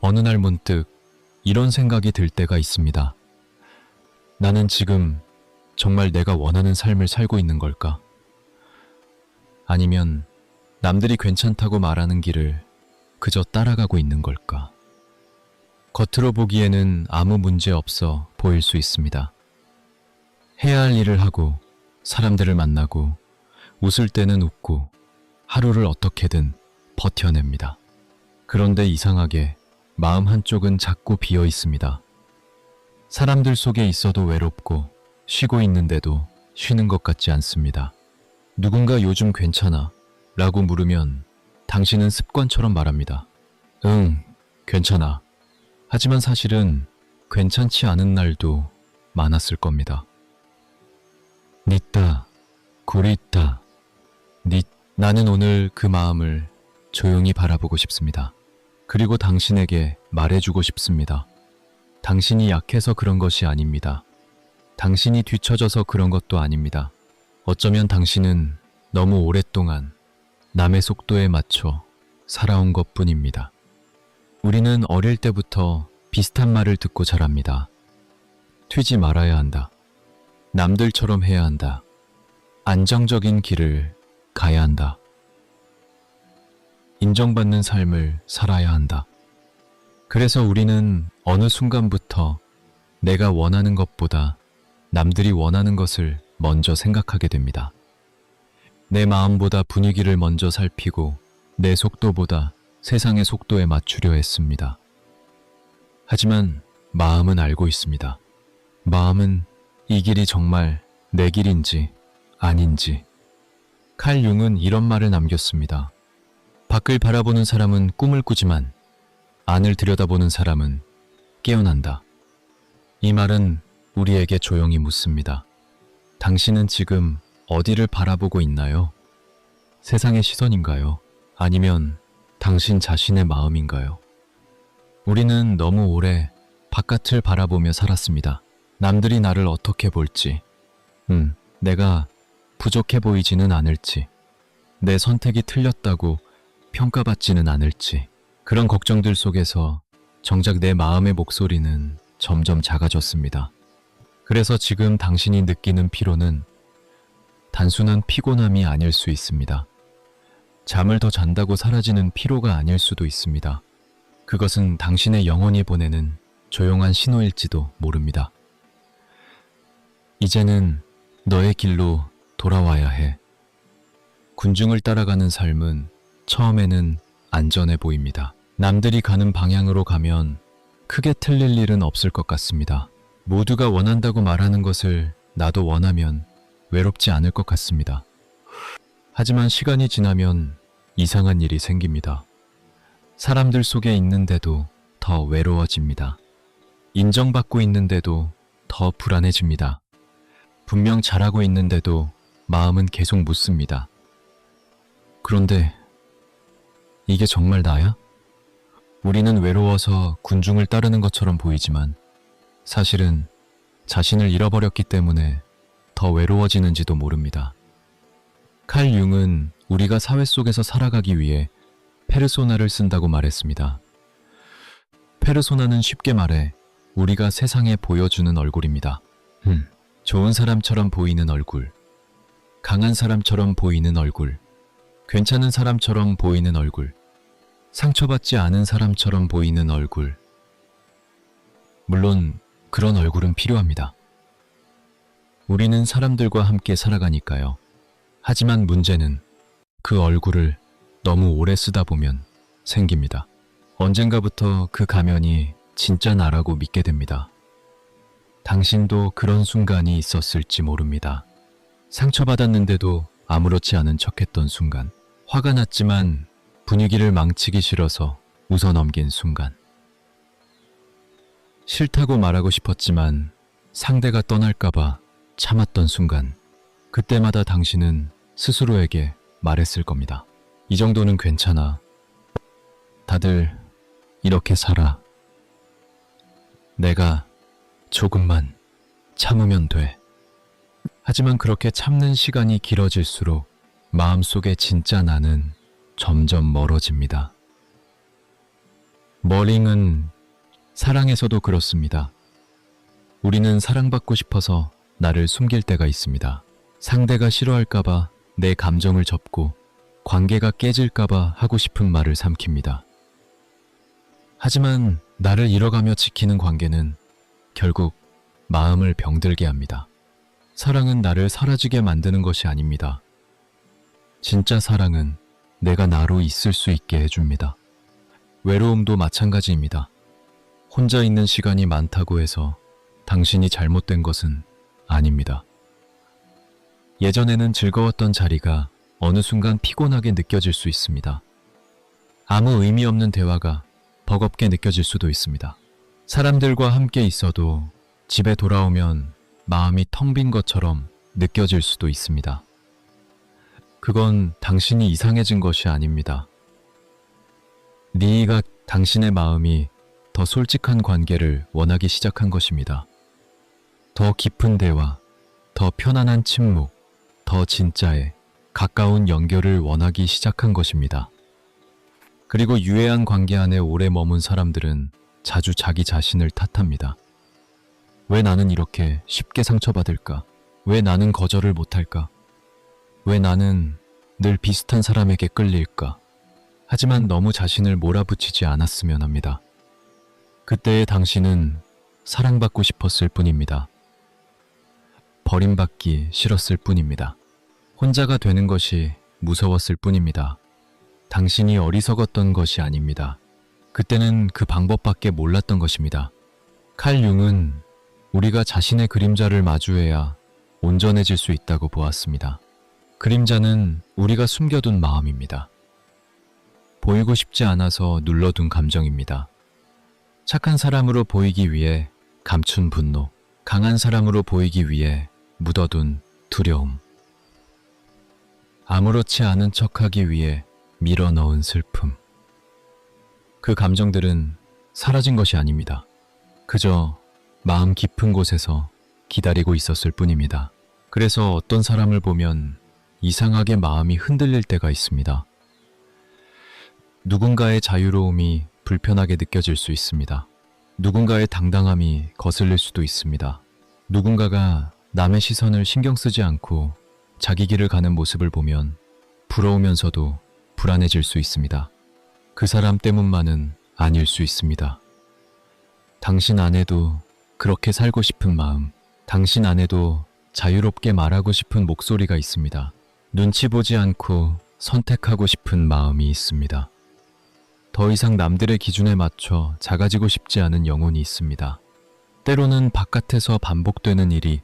어느 날 문득 이런 생각이 들 때가 있습니다. 나는 지금 정말 내가 원하는 삶을 살고 있는 걸까? 아니면 남들이 괜찮다고 말하는 길을 그저 따라가고 있는 걸까? 겉으로 보기에는 아무 문제 없어 보일 수 있습니다. 해야 할 일을 하고 사람들을 만나고 웃을 때는 웃고 하루를 어떻게든 버텨냅니다. 그런데 이상하게 마음 한쪽은 자꾸 비어 있습니다. 사람들 속에 있어도 외롭고 쉬고 있는데도 쉬는 것 같지 않습니다. 누군가 요즘 괜찮아? 라고 물으면 당신은 습관처럼 말합니다. 응, 괜찮아. 하지만 사실은 괜찮지 않은 날도 많았을 겁니다. 니다, 구리다, 나는 오늘 그 마음을 조용히 바라보고 싶습니다. 그리고 당신에게 말해주고 싶습니다. 당신이 약해서 그런 것이 아닙니다. 당신이 뒤처져서 그런 것도 아닙니다. 어쩌면 당신은 너무 오랫동안 남의 속도에 맞춰 살아온 것뿐입니다. 우리는 어릴 때부터 비슷한 말을 듣고 자랍니다. 튀지 말아야 한다. 남들처럼 해야 한다. 안정적인 길을 가야 한다. 인정받는 삶을 살아야 한다. 그래서 우리는 어느 순간부터 내가 원하는 것보다 남들이 원하는 것을 먼저 생각하게 됩니다. 내 마음보다 분위기를 먼저 살피고 내 속도보다 세상의 속도에 맞추려 했습니다. 하지만 마음은 알고 있습니다. 마음은 이 길이 정말 내 길인지 아닌지. 칼 융은 이런 말을 남겼습니다. 밖을 바라보는 사람은 꿈을 꾸지만 안을 들여다보는 사람은 깨어난다. 이 말은 우리에게 조용히 묻습니다. 당신은 지금 어디를 바라보고 있나요? 세상의 시선인가요? 아니면 당신 자신의 마음인가요? 우리는 너무 오래 바깥을 바라보며 살았습니다. 남들이 나를 어떻게 볼지, 내가 부족해 보이지는 않을지, 내 선택이 틀렸다고 평가받지는 않을지, 그런 걱정들 속에서 정작 내 마음의 목소리는 점점 작아졌습니다. 그래서 지금 당신이 느끼는 피로는 단순한 피곤함이 아닐 수 있습니다. 잠을 더 잔다고 사라지는 피로가 아닐 수도 있습니다. 그것은 당신의 영혼이 보내는 조용한 신호일지도 모릅니다. 이제는 너의 길로 돌아와야 해. 군중을 따라가는 삶은 처음에는 안전해 보입니다. 남들이 가는 방향으로 가면 크게 틀릴 일은 없을 것 같습니다. 모두가 원한다고 말하는 것을 나도 원하면 외롭지 않을 것 같습니다. 하지만 시간이 지나면 이상한 일이 생깁니다. 사람들 속에 있는데도 더 외로워집니다. 인정받고 있는데도 더 불안해집니다. 분명 잘하고 있는데도 마음은 계속 묻습니다. 그런데 이게 정말 나야? 우리는 외로워서 군중을 따르는 것처럼 보이지만 사실은 자신을 잃어버렸기 때문에 더 외로워지는지도 모릅니다. 칼 융은 우리가 사회 속에서 살아가기 위해 페르소나를 쓴다고 말했습니다. 페르소나는 쉽게 말해 우리가 세상에 보여주는 얼굴입니다. 좋은 사람처럼 보이는 얼굴, 강한 사람처럼 보이는 얼굴, 괜찮은 사람처럼 보이는 얼굴, 상처받지 않은 사람처럼 보이는 얼굴. 물론 그런 얼굴은 필요합니다. 우리는 사람들과 함께 살아가니까요. 하지만 문제는 그 얼굴을 너무 오래 쓰다 보면 생깁니다. 언젠가부터 그 가면이 진짜 나라고 믿게 됩니다. 당신도 그런 순간이 있었을지 모릅니다. 상처받았는데도 아무렇지 않은 척했던 순간, 화가 났지만 분위기를 망치기 싫어서 웃어넘긴 순간, 싫다고 말하고 싶었지만 상대가 떠날까봐 참았던 순간, 그때마다 당신은 스스로에게 말했을 겁니다. 이 정도는 괜찮아. 다들 이렇게 살아. 내가 조금만 참으면 돼. 하지만 그렇게 참는 시간이 길어질수록 마음속에 진짜 나는 점점 멀어집니다. 머링은 사랑에서도 그렇습니다. 우리는 사랑받고 싶어서 나를 숨길 때가 있습니다. 상대가 싫어할까봐 내 감정을 접고 관계가 깨질까봐 하고 싶은 말을 삼킵니다. 하지만 나를 잃어가며 지키는 관계는 결국 마음을 병들게 합니다. 사랑은 나를 사라지게 만드는 것이 아닙니다. 진짜 사랑은 내가 나로 있을 수 있게 해줍니다. 외로움도 마찬가지입니다. 혼자 있는 시간이 많다고 해서 당신이 잘못된 것은 아닙니다. 예전에는 즐거웠던 자리가 어느 순간 피곤하게 느껴질 수 있습니다. 아무 의미 없는 대화가 버겁게 느껴질 수도 있습니다. 사람들과 함께 있어도 집에 돌아오면 마음이 텅 빈 것처럼 느껴질 수도 있습니다. 그건 당신이 이상해진 것이 아닙니다. 네가 당신의 마음이 더 솔직한 관계를 원하기 시작한 것입니다. 더 깊은 대화, 더 편안한 침묵, 더 진짜에 가까운 연결을 원하기 시작한 것입니다. 그리고 유해한 관계 안에 오래 머문 사람들은 자주 자기 자신을 탓합니다. 왜 나는 이렇게 쉽게 상처받을까? 왜 나는 거절을 못할까? 왜 나는 늘 비슷한 사람에게 끌릴까? 하지만 너무 자신을 몰아붙이지 않았으면 합니다. 그때의 당신은 사랑받고 싶었을 뿐입니다. 버림받기 싫었을 뿐입니다. 혼자가 되는 것이 무서웠을 뿐입니다. 당신이 어리석었던 것이 아닙니다. 그때는 그 방법밖에 몰랐던 것입니다. 칼 융은 우리가 자신의 그림자를 마주해야 온전해질 수 있다고 보았습니다. 그림자는 우리가 숨겨둔 마음입니다. 보이고 싶지 않아서 눌러둔 감정입니다. 착한 사람으로 보이기 위해 감춘 분노, 강한 사람으로 보이기 위해 묻어둔 두려움, 아무렇지 않은 척하기 위해 밀어넣은 슬픔. 그 감정들은 사라진 것이 아닙니다. 그저 마음 깊은 곳에서 기다리고 있었을 뿐입니다. 그래서 어떤 사람을 보면 이상하게 마음이 흔들릴 때가 있습니다. 누군가의 자유로움이 불편하게 느껴질 수 있습니다. 누군가의 당당함이 거슬릴 수도 있습니다. 누군가가 남의 시선을 신경 쓰지 않고 자기 길을 가는 모습을 보면 부러우면서도 불안해질 수 있습니다. 그 사람 때문만은 아닐 수 있습니다. 당신 안에도 그렇게 살고 싶은 마음, 당신 안에도 자유롭게 말하고 싶은 목소리가 있습니다. 눈치 보지 않고 선택하고 싶은 마음이 있습니다. 더 이상 남들의 기준에 맞춰 작아지고 싶지 않은 영혼이 있습니다. 때로는 바깥에서 반복되는 일이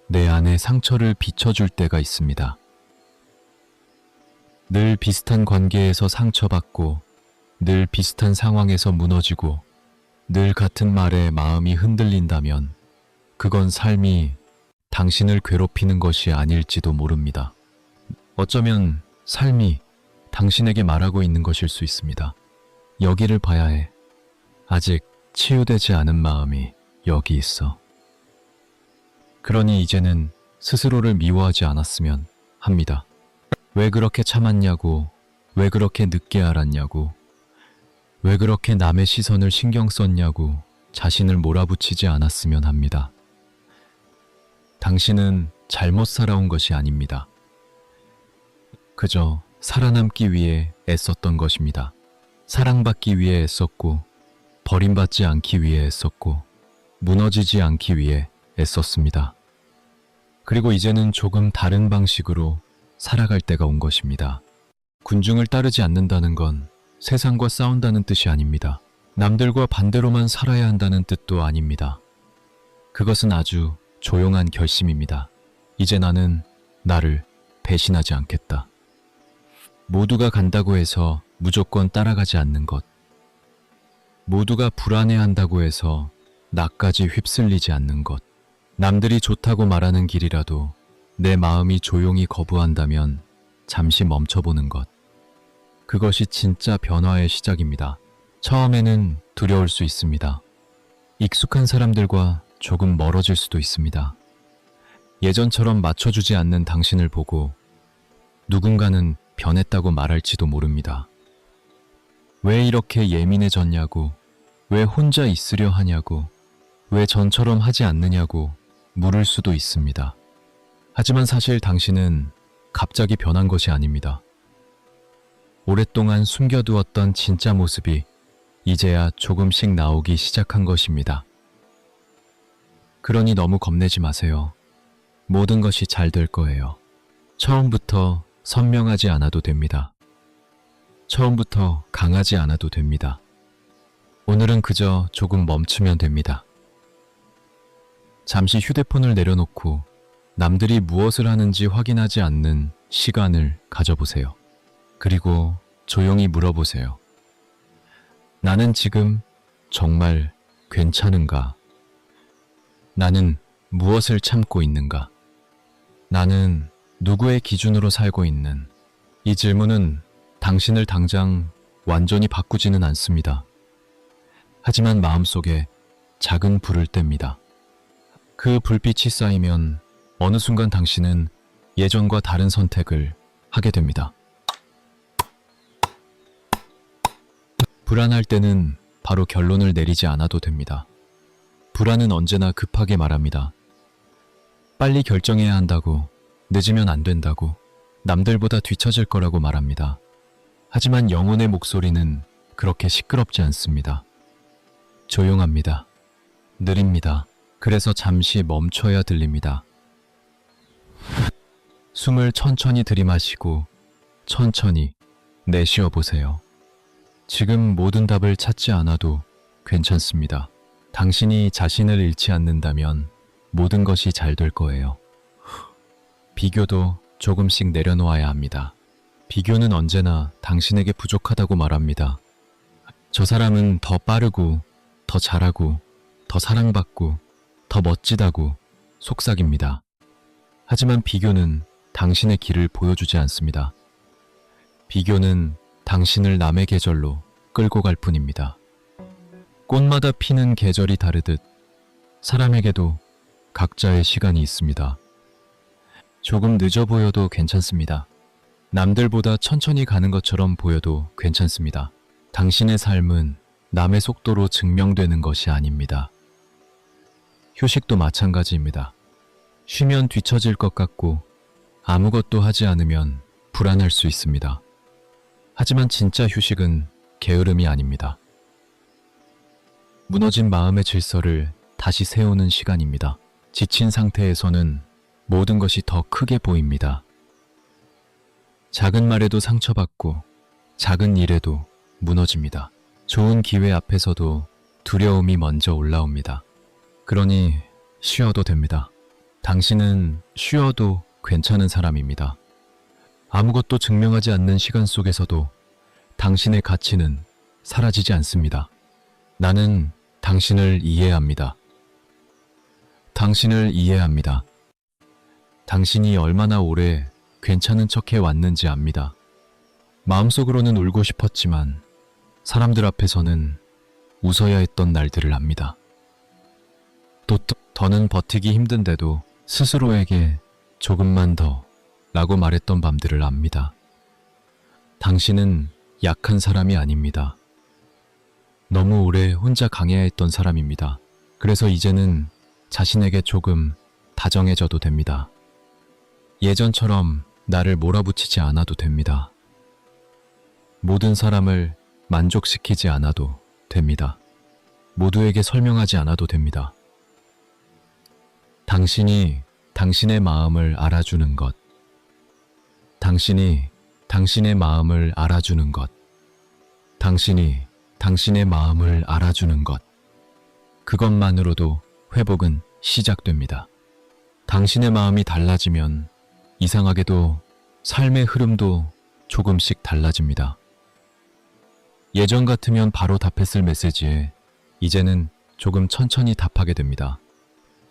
내 안에 상처를 비춰줄 때가 있습니다. 늘 비슷한 관계에서 상처받고, 늘 비슷한 상황에서 무너지고, 늘 같은 말에 마음이 흔들린다면 그건 삶이 당신을 괴롭히는 것이 아닐지도 모릅니다. 어쩌면 삶이 당신에게 말하고 있는 것일 수 있습니다. 여기를 봐야 해. 아직 치유되지 않은 마음이 여기 있어. 그러니 이제는 스스로를 미워하지 않았으면 합니다. 왜 그렇게 참았냐고, 왜 그렇게 늦게 알았냐고, 왜 그렇게 남의 시선을 신경 썼냐고 자신을 몰아붙이지 않았으면 합니다. 당신은 잘못 살아온 것이 아닙니다. 그저 살아남기 위해 애썼던 것입니다. 사랑받기 위해 애썼고, 버림받지 않기 위해 애썼고, 무너지지 않기 위해 애썼습니다. 그리고 이제는 조금 다른 방식으로 살아갈 때가 온 것입니다. 군중을 따르지 않는다는 건 세상과 싸운다는 뜻이 아닙니다. 남들과 반대로만 살아야 한다는 뜻도 아닙니다. 그것은 아주 조용한 결심입니다. 이제 나는 나를 배신하지 않겠다. 모두가 간다고 해서 무조건 따라가지 않는 것. 모두가 불안해한다고 해서 나까지 휩쓸리지 않는 것. 남들이 좋다고 말하는 길이라도 내 마음이 조용히 거부한다면 잠시 멈춰보는 것. 그것이 진짜 변화의 시작입니다. 처음에는 두려울 수 있습니다. 익숙한 사람들과 조금 멀어질 수도 있습니다. 예전처럼 맞춰주지 않는 당신을 보고 누군가는 변했다고 말할지도 모릅니다. 왜 이렇게 예민해졌냐고 왜 혼자 있으려 하냐고, 왜 전처럼 하지 않느냐고 물을 수도 있습니다. 하지만 사실 당신은 갑자기 변한 것이 아닙니다. 오랫동안 숨겨두었던 진짜 모습이 이제야 조금씩 나오기 시작한 것입니다. 그러니 너무 겁내지 마세요. 모든 것이 잘 될 거예요. 처음부터 선명하지 않아도 됩니다. 처음부터 강하지 않아도 됩니다. 오늘은 그저 조금 멈추면 됩니다. 잠시 휴대폰을 내려놓고 남들이 무엇을 하는지 확인하지 않는 시간을 가져보세요. 그리고 조용히 물어보세요. 나는 지금 정말 괜찮은가? 나는 무엇을 참고 있는가? 나는 누구의 기준으로 살고 있는? 이 질문은 당신을 당장 완전히 바꾸지는 않습니다. 하지만 마음속에 작은 불을 뗍니다. 그 불빛이 쌓이면 어느 순간 당신은 예전과 다른 선택을 하게 됩니다. 불안할 때는 바로 결론을 내리지 않아도 됩니다. 불안은 언제나 급하게 말합니다. 빨리 결정해야 한다고, 늦으면 안 된다고, 남들보다 뒤처질 거라고 말합니다. 하지만 영혼의 목소리는 그렇게 시끄럽지 않습니다. 조용합니다. 느립니다. 그래서 잠시 멈춰야 들립니다. 숨을 천천히 들이마시고 천천히 내쉬어 보세요. 지금 모든 답을 찾지 않아도 괜찮습니다. 당신이 자신을 잃지 않는다면 모든 것이 잘 될 거예요. 비교도 조금씩 내려놓아야 합니다. 비교는 언제나 당신에게 부족하다고 말합니다. 저 사람은 더 빠르고, 더 잘하고, 더 사랑받고, 더 멋지다고 속삭입니다. 하지만 비교는 당신의 길을 보여주지 않습니다. 비교는 당신을 남의 계절로 끌고 갈 뿐입니다. 꽃마다 피는 계절이 다르듯 사람에게도 각자의 시간이 있습니다. 조금 늦어 보여도 괜찮습니다. 남들보다 천천히 가는 것처럼 보여도 괜찮습니다. 당신의 삶은 남의 속도로 증명되는 것이 아닙니다. 휴식도 마찬가지입니다. 쉬면 뒤처질 것 같고 아무것도 하지 않으면 불안할 수 있습니다. 하지만 진짜 휴식은 게으름이 아닙니다. 무너진 마음의 질서를 다시 세우는 시간입니다. 지친 상태에서는 모든 것이 더 크게 보입니다. 작은 말에도 상처받고 작은 일에도 무너집니다. 좋은 기회 앞에서도 두려움이 먼저 올라옵니다. 그러니 쉬어도 됩니다. 당신은 쉬어도 괜찮은 사람입니다. 아무것도 증명하지 않는 시간 속에서도 당신의 가치는 사라지지 않습니다. 나는 당신을 이해합니다. 당신을 이해합니다. 당신이 얼마나 오래 괜찮은 척해 왔는지 압니다. 마음속으로는 울고 싶었지만 사람들 앞에서는 웃어야 했던 날들을 압니다. 또 더는 버티기 힘든데도 스스로에게 조금만 더 라고 말했던 밤들을 압니다. 당신은 약한 사람이 아닙니다. 너무 오래 혼자 강해야 했던 사람입니다. 그래서 이제는 자신에게 조금 다정해져도 됩니다. 예전처럼 나를 몰아붙이지 않아도 됩니다. 모든 사람을 만족시키지 않아도 됩니다. 모두에게 설명하지 않아도 됩니다. 당신이 당신의 마음을 알아주는 것, 당신이 당신의 마음을 알아주는 것, 당신이 당신의 마음을 알아주는 것, 그것만으로도 회복은 시작됩니다. 당신의 마음이 달라지면 이상하게도 삶의 흐름도 조금씩 달라집니다. 예전 같으면 바로 답했을 메시지에 이제는 조금 천천히 답하게 됩니다.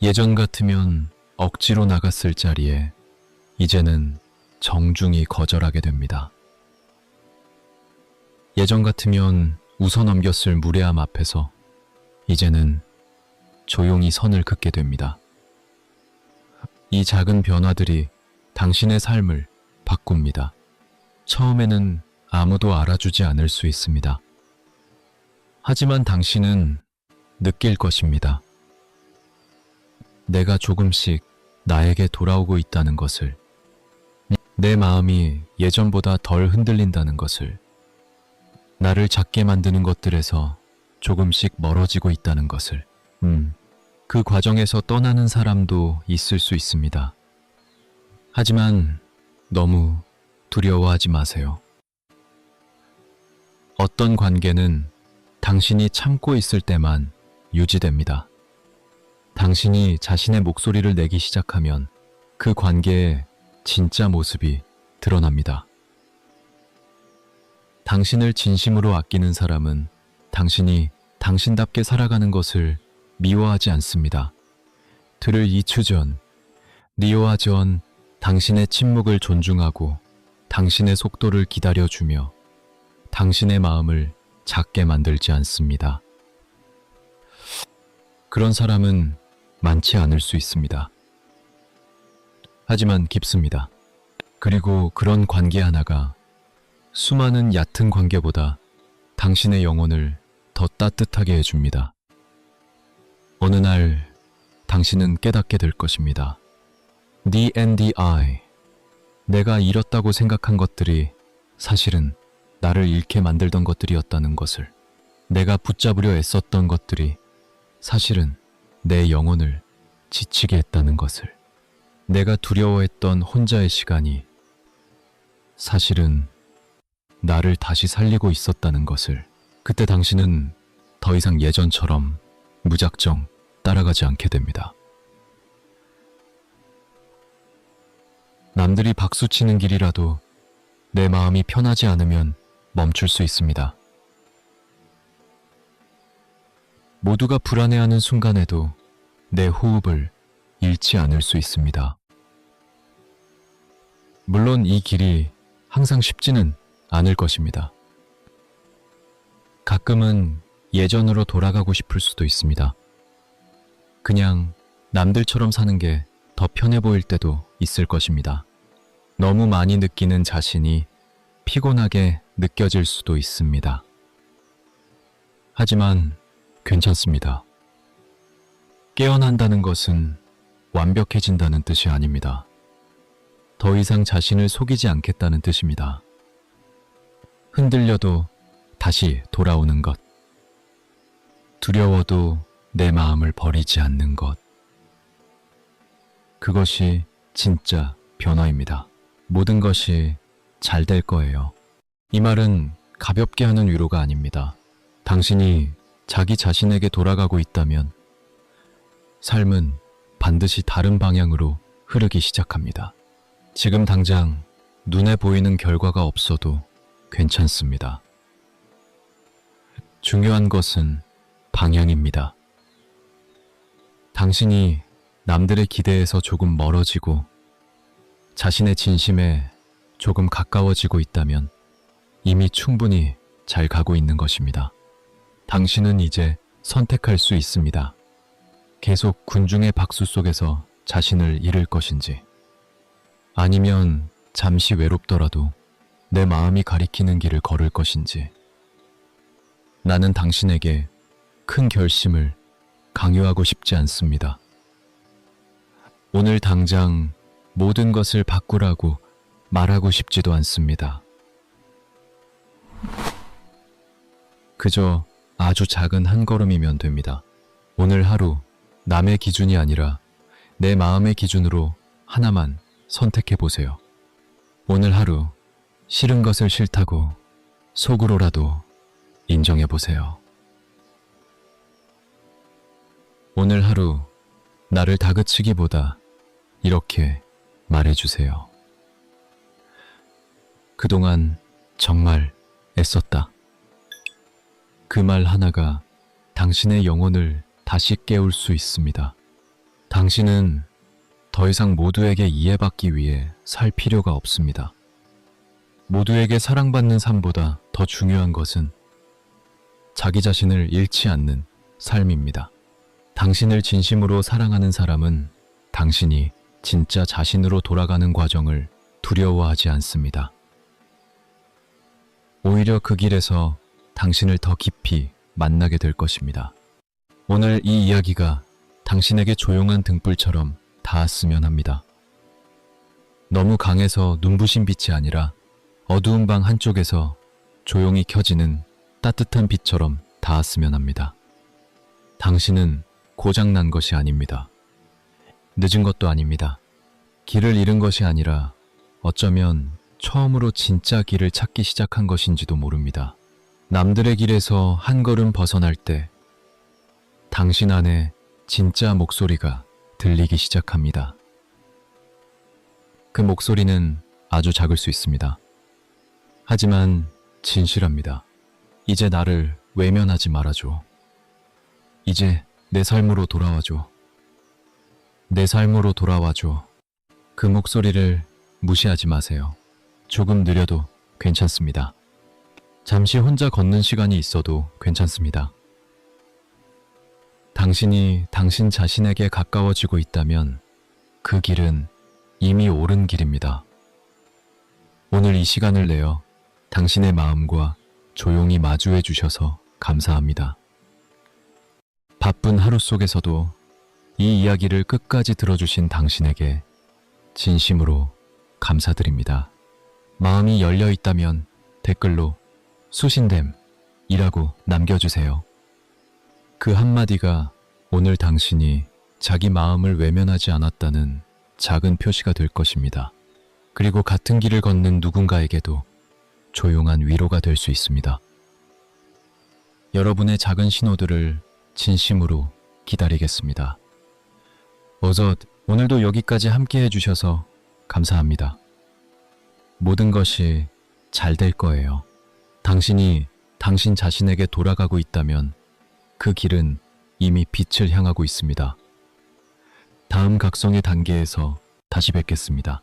예전 같으면 억지로 나갔을 자리에 이제는 정중히 거절하게 됩니다. 예전 같으면 웃어넘겼을 무례함 앞에서 이제는 조용히 선을 긋게 됩니다. 이 작은 변화들이 당신의 삶을 바꿉니다. 처음에는 아무도 알아주지 않을 수 있습니다. 하지만 당신은 느낄 것입니다. 내가 조금씩 나에게 돌아오고 있다는 것을, 내 마음이 예전보다 덜 흔들린다는 것을, 나를 작게 만드는 것들에서 조금씩 멀어지고 있다는 것을. 그 과정에서 떠나는 사람도 있을 수 있습니다. 하지만 너무 두려워하지 마세요. 어떤 관계는 당신이 참고 있을 때만 유지됩니다. 당신이 자신의 목소리를 내기 시작하면 그 관계의 진짜 모습이 드러납니다. 당신을 진심으로 아끼는 사람은 당신이 당신답게 살아가는 것을 미워하지 않습니다. 들을 이추전, 리오하전 당신의 침묵을 존중하고 당신의 속도를 기다려주며 당신의 마음을 작게 만들지 않습니다. 그런 사람은 많지 않을 수 있습니다. 하지만 깊습니다. 그리고 그런 관계 하나가 수많은 얕은 관계보다 당신의 영혼을 더 따뜻하게 해줍니다. 어느 날 당신은 깨닫게 될 것입니다. The and the I. 내가 잃었다고 생각한 것들이 사실은 나를 잃게 만들던 것들이었다는 것을, 내가 붙잡으려 애썼던 것들이 사실은 내 영혼을 지치게 했다는 것을, 내가 두려워했던 혼자의 시간이 사실은 나를 다시 살리고 있었다는 것을. 그때 당신은 더 이상 예전처럼 무작정 따라가지 않게 됩니다. 남들이 박수치는 길이라도 내 마음이 편하지 않으면 멈출 수 있습니다. 모두가 불안해하는 순간에도 내 호흡을 잃지 않을 수 있습니다. 물론 이 길이 항상 쉽지는 않을 것입니다. 가끔은 예전으로 돌아가고 싶을 수도 있습니다. 그냥 남들처럼 사는 게 더 편해 보일 때도 있을 것입니다. 너무 많이 느끼는 자신이 피곤하게 느껴질 수도 있습니다. 하지만 괜찮습니다. 깨어난다는 것은 완벽해진다는 뜻이 아닙니다. 더 이상 자신을 속이지 않겠다는 뜻입니다. 흔들려도 다시 돌아오는 것. 두려워도 내 마음을 버리지 않는 것. 그것이 진짜 변화입니다. 모든 것이 잘 될 거예요. 이 말은 가볍게 하는 위로가 아닙니다. 당신이 자기 자신에게 돌아가고 있다면 삶은 반드시 다른 방향으로 흐르기 시작합니다. 지금 당장 눈에 보이는 결과가 없어도 괜찮습니다. 중요한 것은 방향입니다. 당신이 남들의 기대에서 조금 멀어지고 자신의 진심에 조금 가까워지고 있다면 이미 충분히 잘 가고 있는 것입니다. 당신은 이제 선택할 수 있습니다. 계속 군중의 박수 속에서 자신을 잃을 것인지, 아니면 잠시 외롭더라도 내 마음이 가리키는 길을 걸을 것인지. 나는 당신에게 큰 결심을 강요하고 싶지 않습니다. 오늘 당장 모든 것을 바꾸라고 말하고 싶지도 않습니다. 그저 아주 작은 한 걸음이면 됩니다. 오늘 하루 남의 기준이 아니라 내 마음의 기준으로 하나만 선택해 보세요. 오늘 하루 싫은 것을 싫다고 속으로라도 인정해 보세요. 오늘 하루 나를 다그치기보다 이렇게 말해주세요. 그동안 정말 애썼다. 그 말 하나가 당신의 영혼을 다시 깨울 수 있습니다. 당신은 더 이상 모두에게 이해받기 위해 살 필요가 없습니다. 모두에게 사랑받는 삶보다 더 중요한 것은 자기 자신을 잃지 않는 삶입니다. 당신을 진심으로 사랑하는 사람은 당신이 진짜 자신으로 돌아가는 과정을 두려워하지 않습니다. 오히려 그 길에서 당신을 더 깊이 만나게 될 것입니다. 오늘 이 이야기가 당신에게 조용한 등불처럼 닿았으면 합니다. 너무 강해서 눈부신 빛이 아니라 어두운 방 한쪽에서 조용히 켜지는 따뜻한 빛처럼 닿았으면 합니다. 당신은 고장난 것이 아닙니다. 늦은 것도 아닙니다. 길을 잃은 것이 아니라 어쩌면 처음으로 진짜 길을 찾기 시작한 것인지도 모릅니다. 남들의 길에서 한 걸음 벗어날 때 당신 안에 진짜 목소리가 들리기 시작합니다. 그 목소리는 아주 작을 수 있습니다. 하지만 진실합니다. 이제 나를 외면하지 말아줘. 이제 내 삶으로 돌아와줘. 내 삶으로 돌아와줘. 그 목소리를 무시하지 마세요. 조금 느려도 괜찮습니다. 잠시 혼자 걷는 시간이 있어도 괜찮습니다. 당신이 당신 자신에게 가까워지고 있다면 그 길은 이미 옳은 길입니다. 오늘 이 시간을 내어 당신의 마음과 조용히 마주해 주셔서 감사합니다. 바쁜 하루 속에서도 이 이야기를 끝까지 들어주신 당신에게 진심으로 감사드립니다. 마음이 열려 있다면 댓글로 수신됨이라고 남겨주세요. 그 한마디가 오늘 당신이 자기 마음을 외면하지 않았다는 작은 표시가 될 것입니다. 그리고 같은 길을 걷는 누군가에게도 조용한 위로가 될 수 있습니다. 여러분의 작은 신호들을 진심으로 기다리겠습니다. 어서 오늘도 여기까지 함께 해주셔서 감사합니다. 모든 것이 잘 될 거예요. 당신이 당신 자신에게 돌아가고 있다면 그 길은 이미 빛을 향하고 있습니다. 다음 각성의 단계에서 다시 뵙겠습니다.